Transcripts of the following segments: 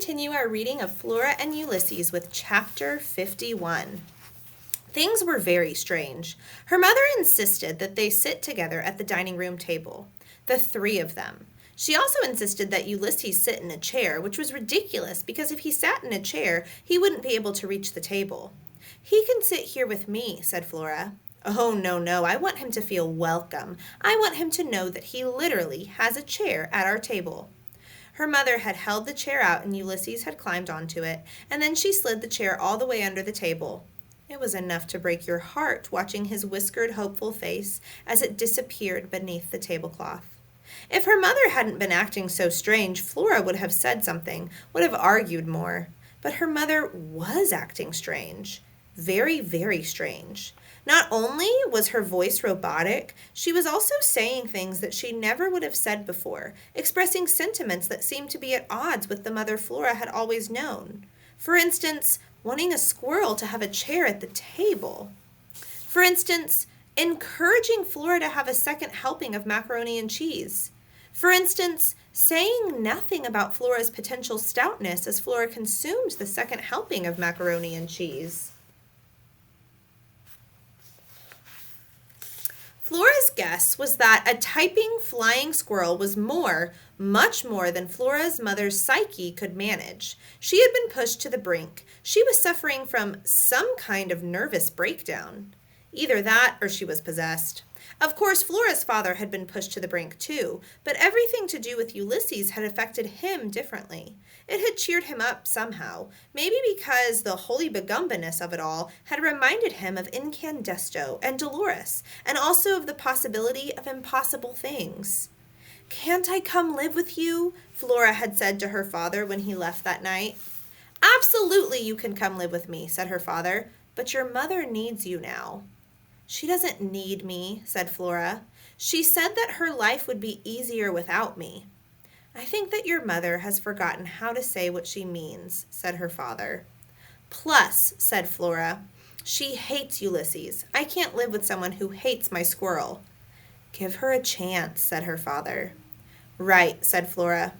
continue our reading of Flora and Ulysses with Chapter 51. Things were very strange. Her mother insisted that they sit together at the dining room table, the three of them. She also insisted that Ulysses sit in a chair, which was ridiculous because if he sat in a chair, he wouldn't be able to reach the table. "He can sit here with me," said Flora. "Oh, no, I want him to feel welcome. I want him to know that he literally has a chair at our table." Her mother had held the chair out and Ulysses had climbed onto it, and then she slid the chair all the way under the table. It was enough to break your heart watching his whiskered, hopeful face as it disappeared beneath the tablecloth. If her mother hadn't been acting so strange, Flora would have said something, would have argued more. But her mother was acting strange. Very, very strange. Not only was her voice robotic, she was also saying things that she never would have said before, expressing sentiments that seemed to be at odds with the mother Flora had always known. For instance, wanting a squirrel to have a chair at the table. For instance, encouraging Flora to have a second helping of macaroni and cheese. For instance, saying nothing about Flora's potential stoutness as Flora consumed the second helping of macaroni and cheese. Flora's guess was that a typing flying squirrel was much more than Flora's mother's psyche could manage. She had been pushed to the brink. She was suffering from some kind of nervous breakdown. Either that or she was possessed. Of course, Flora's father had been pushed to the brink too, but everything to do with Ulysses had affected him differently. It had cheered him up somehow, maybe because the holy begumbiness of it all had reminded him of Incandesto and Dolores, and also of the possibility of impossible things. "Can't I come live with you?" Flora had said to her father when he left that night. "Absolutely you can come live with me," said her father, "but your mother needs you now." "She doesn't need me," said Flora. "She said that her life would be easier without me." "I think that your mother has forgotten how to say what she means," said her father. "Plus," said Flora, "she hates Ulysses. I can't live with someone who hates my squirrel." "Give her a chance," said her father. "Right," said Flora.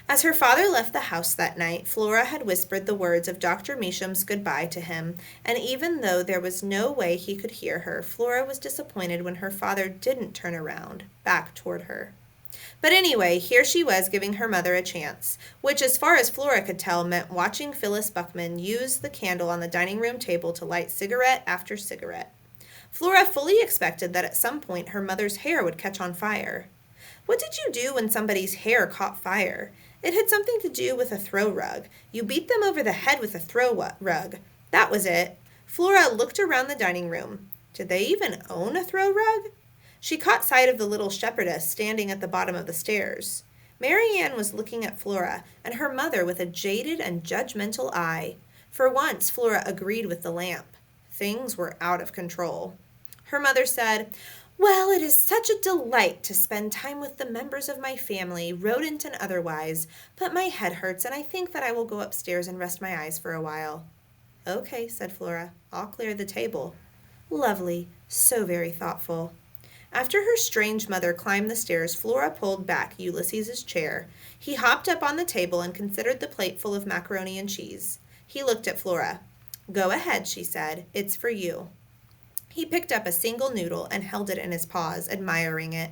As her father left the house that night, Flora had whispered the words of Dr. Meacham's goodbye to him, and even though there was no way he could hear her, Flora was disappointed when her father didn't turn around, back toward her. But anyway, here she was giving her mother a chance, which as far as Flora could tell meant watching Phyllis Buckman use the candle on the dining room table to light cigarette after cigarette. Flora fully expected that at some point her mother's hair would catch on fire. What did you do when somebody's hair caught fire? It had something to do with a throw rug. You beat them over the head with a throw rug. That was it. Flora looked around the dining room. Did they even own a throw rug? She caught sight of the little shepherdess standing at the bottom of the stairs. Mary Ann was looking at Flora, and her mother with a jaded and judgmental eye. For once, Flora agreed with the lamp. Things were out of control. Her mother said, "Well, it is such a delight to spend time with the members of my family, rodent and otherwise, but my head hurts and I think that I will go upstairs and rest my eyes for a while." "Okay," said Flora. "I'll clear the table." Lovely, so very thoughtful. After her strange mother climbed the stairs, Flora pulled back Ulysses's chair. He hopped up on the table and considered the plate full of macaroni and cheese. He looked at Flora. "Go ahead," she said. "It's for you." He picked up a single noodle and held it in his paws, admiring it.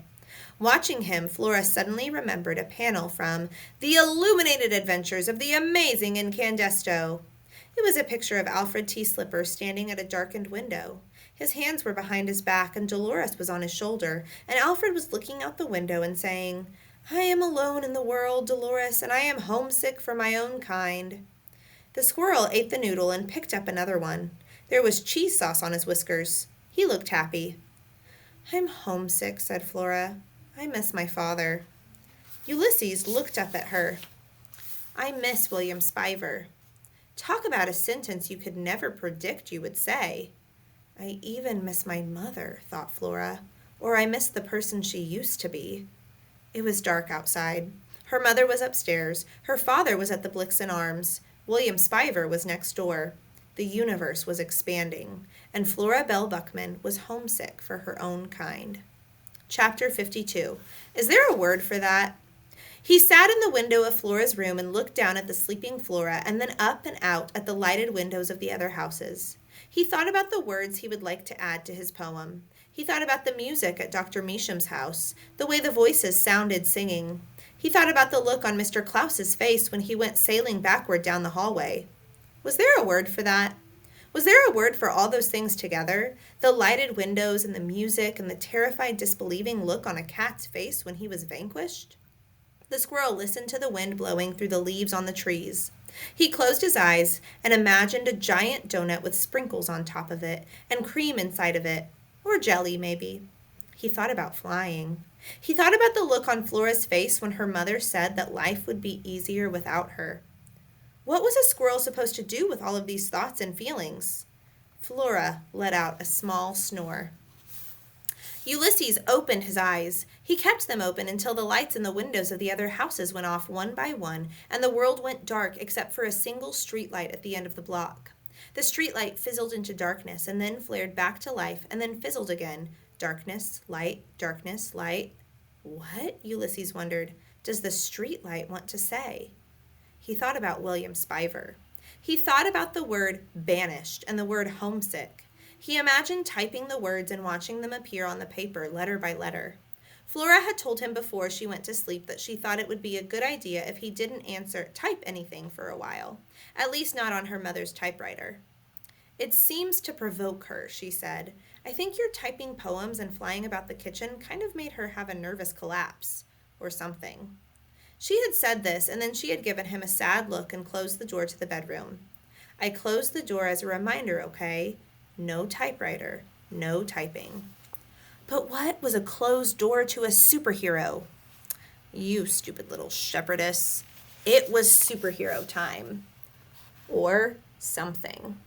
Watching him, Flora suddenly remembered a panel from The Illuminated Adventures of the Amazing Incandesto. It was a picture of Alfred T. Slipper standing at a darkened window. His hands were behind his back and Dolores was on his shoulder, and Alfred was looking out the window and saying, "I am alone in the world, Dolores, and I am homesick for my own kind." The squirrel ate the noodle and picked up another one. There was cheese sauce on his whiskers. He looked happy. "I'm homesick," said Flora. "I miss my father." Ulysses looked up at her. "I miss William Spiver." Talk about a sentence you could never predict you would say. "I even miss my mother," thought Flora, "or I miss the person she used to be." It was dark outside. Her mother was upstairs. Her father was at the Blixen Arms. William Spiver was next door. The universe was expanding, and Flora Bell Buckman was homesick for her own kind. Chapter 52. Is there a word for that? He sat in the window of Flora's room and looked down at the sleeping Flora and then up and out at the lighted windows of the other houses. He thought about the words he would like to add to his poem. He thought about the music at Dr. Measham's house, the way the voices sounded singing. He thought about the look on Mr. Klaus's face when he went sailing backward down the hallway. Was there a word for that? Was there a word for all those things together? The lighted windows and the music and the terrified, disbelieving look on a cat's face when he was vanquished? The squirrel listened to the wind blowing through the leaves on the trees. He closed his eyes and imagined a giant donut with sprinkles on top of it and cream inside of it, or jelly maybe. He thought about flying. He thought about the look on Flora's face when her mother said that life would be easier without her. What was a squirrel supposed to do with all of these thoughts and feelings? Flora let out a small snore. Ulysses opened his eyes. He kept them open until the lights in the windows of the other houses went off one by one, and the world went dark except for a single street light at the end of the block. The street light fizzled into darkness and then flared back to life and then fizzled again. Darkness, light, darkness, light. What, Ulysses wondered, does the street light want to say? He thought about William Spiver. He thought about the word banished and the word homesick. He imagined typing the words and watching them appear on the paper, letter by letter. Flora had told him before she went to sleep that she thought it would be a good idea if he didn't type anything for a while, at least not on her mother's typewriter. It seems to provoke her, she said. I think your typing poems and flying about the kitchen kind of made her have a nervous collapse, or something. She had said this, and then she had given him a sad look and closed the door to the bedroom. I closed the door as a reminder, okay? No typewriter, no typing. But what was a closed door to a superhero? You stupid little shepherdess. It was superhero time. Or something.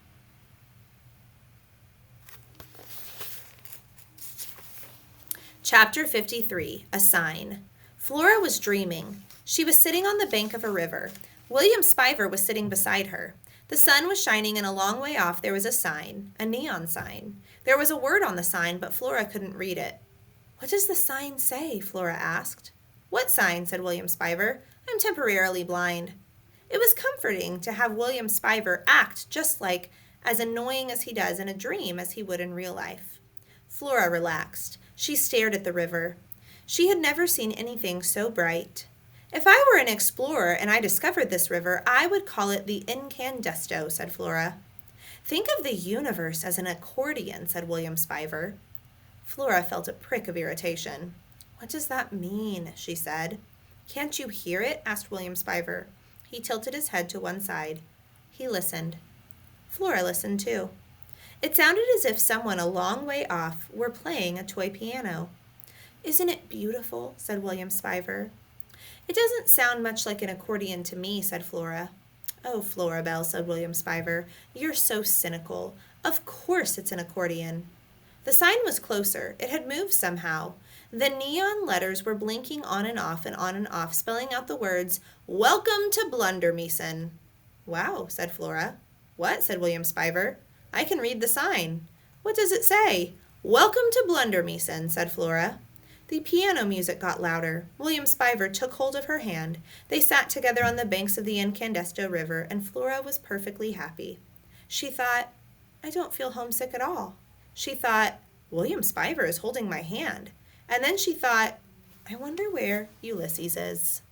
Chapter 53, A Sign. Flora was dreaming. She was sitting on the bank of a river. William Spiver was sitting beside her. The sun was shining, and a long way off there was a sign, a neon sign. There was a word on the sign, but Flora couldn't read it. What does the sign say? Flora asked. What sign? Said William Spiver. I'm temporarily blind. It was comforting to have William Spiver act just like as annoying as he does in a dream as he would in real life. Flora relaxed. She stared at the river. She had never seen anything so bright. If I were an explorer and I discovered this river, I would call it the Incandesto, said Flora. Think of the universe as an accordion, said William Spiver. Flora felt a prick of irritation. What does that mean? She said. Can't you hear it? Asked William Spiver. He tilted his head to one side. He listened. Flora listened too. It sounded as if someone a long way off were playing a toy piano. Isn't it beautiful? Said William Spiver. It doesn't sound much like an accordion to me, said Flora. Oh, Florabelle, said William Spiver, you're so cynical. Of course it's an accordion. The sign was closer. It had moved somehow. The neon letters were blinking on and off, spelling out the words, Welcome to Blundermeeson. Wow, said Flora. What? Said William Spiver. I can read the sign. What does it say? Welcome to Blundermeeson, said Flora. The piano music got louder. William Spiver took hold of her hand. They sat together on the banks of the Incandesto River, and Flora was perfectly happy. She thought, I don't feel homesick at all. She thought, William Spiver is holding my hand. And then she thought, I wonder where Ulysses is.